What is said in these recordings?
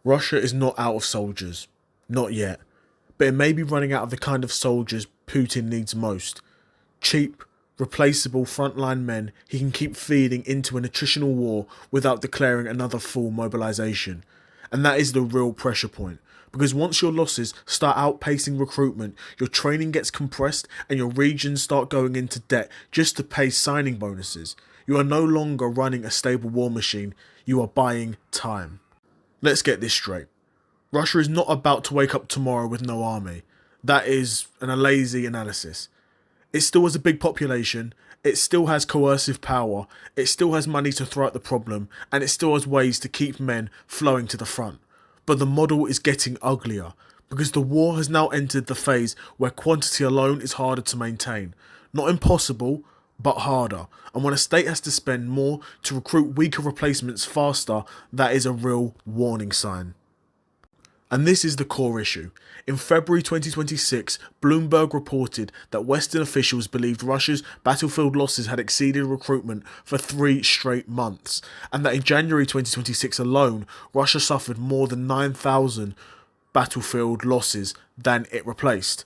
Russia is not out of soldiers. Not yet. But it may be running out of the kind of soldiers Putin needs most. Cheap, replaceable frontline men he can keep feeding into an attritional war without declaring another full mobilisation. And that is the real pressure point. Because once your losses start outpacing recruitment, your training gets compressed and your regions start going into debt just to pay signing bonuses. You are no longer running a stable war machine, you are buying time. Let's get this straight. Russia is not about to wake up tomorrow with no army. That is a lazy analysis. It still has a big population, it still has coercive power, it still has money to throw at the problem, and it still has ways to keep men flowing to the front. But the model is getting uglier, because the war has now entered the phase where quantity alone is harder to maintain. Not impossible, but harder. And when a state has to spend more to recruit weaker replacements faster, that is a real warning sign. And this is the core issue. In February 2026, Bloomberg reported that Western officials believed Russia's battlefield losses had exceeded recruitment for 3 straight months, and that in January 2026 alone, Russia suffered more than 9,000 battlefield losses than it replaced.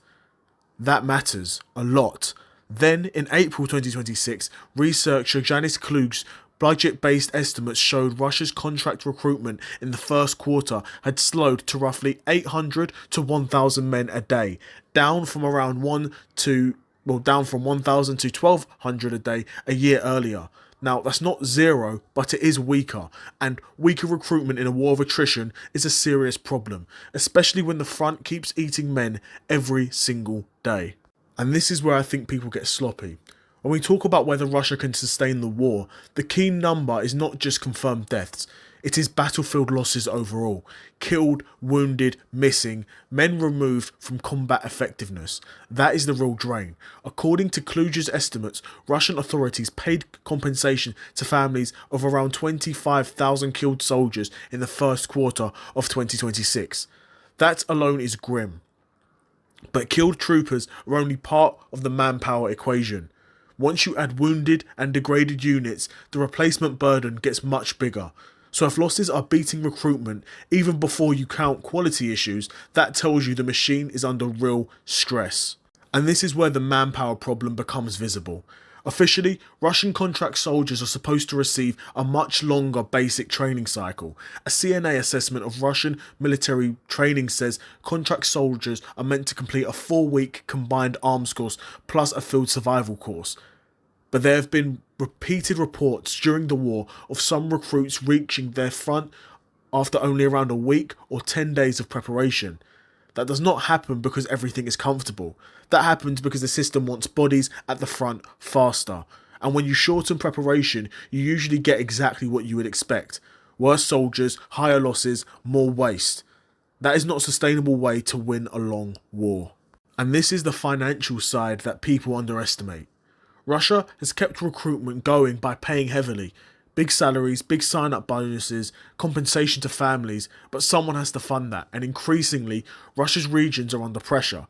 That matters a lot. Then, in April 2026, researcher Janis Klug's budget-based estimates showed Russia's contract recruitment in the first quarter had slowed to roughly 800 to 1,000 men a day, down from 1,000 to 1,200 a day a year earlier. Now, that's not zero, but it is weaker, and weaker recruitment in a war of attrition is a serious problem, especially when the front keeps eating men every single day. And this is where I think people get sloppy. When we talk about whether Russia can sustain the war, the key number is not just confirmed deaths, it is battlefield losses overall. Killed, wounded, missing, men removed from combat effectiveness. That is the real drain. According to Klug's estimates, Russian authorities paid compensation to families of around 25,000 killed soldiers in the first quarter of 2026. That alone is grim. But killed troopers are only part of the manpower equation. Once you add wounded and degraded units, the replacement burden gets much bigger. So if losses are beating recruitment, even before you count quality issues, that tells you the machine is under real stress. And this is where the manpower problem becomes visible. Officially, Russian contract soldiers are supposed to receive a much longer basic training cycle. A CNA assessment of Russian military training says contract soldiers are meant to complete a 4-week combined arms course plus a field survival course. But there have been repeated reports during the war of some recruits reaching their front after only around a week or 10 days of preparation. That does not happen because everything is comfortable. That happens because the system wants bodies at the front faster. And when you shorten preparation, you usually get exactly what you would expect. Worse soldiers, higher losses, more waste. That is not a sustainable way to win a long war. And this is the financial side that people underestimate. Russia has kept recruitment going by paying heavily. Big salaries, big sign-up bonuses, compensation to families, but someone has to fund that, and increasingly, Russia's regions are under pressure.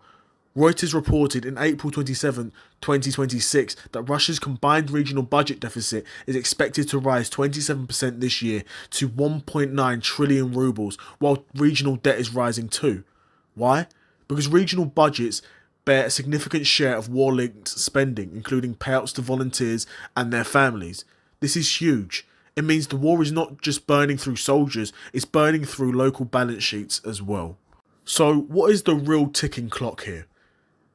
Reuters reported in April 27, 2026 that Russia's combined regional budget deficit is expected to rise 27% this year to 1.9 trillion rubles, while regional debt is rising too. Why? Because regional budgets bear a significant share of war-linked spending, including payouts to volunteers and their families. This is huge. It means the war is not just burning through soldiers, it's burning through local balance sheets as well. So what is the real ticking clock here?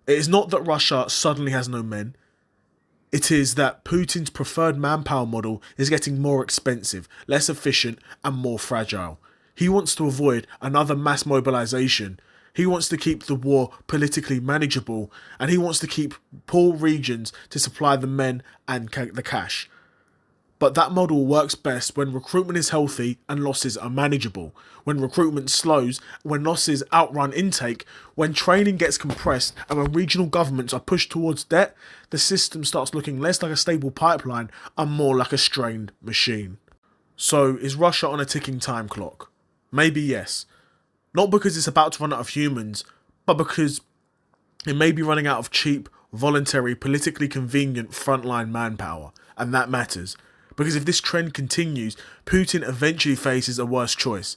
It is not that Russia suddenly has no men. It is that Putin's preferred manpower model is getting more expensive, less efficient and more fragile. He wants to avoid another mass mobilization. He wants to keep the war politically manageable, and he wants to keep poor regions to supply the men and the cash. But that model works best when recruitment is healthy and losses are manageable, when recruitment slows, when losses outrun intake, when training gets compressed, and when regional governments are pushed towards debt, the system starts looking less like a stable pipeline and more like a strained machine. So is Russia on a ticking time clock? Maybe yes. Not because it's about to run out of humans, but because it may be running out of cheap, voluntary, politically convenient frontline manpower, and that matters. Because if this trend continues, Putin eventually faces a worse choice.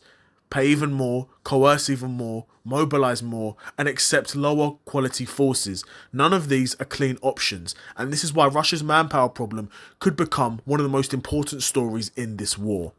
pay even more, coerce even more, mobilise more, and accept lower quality forces. None of these are clean options, and this is why Russia's manpower problem could become one of the most important stories in this war.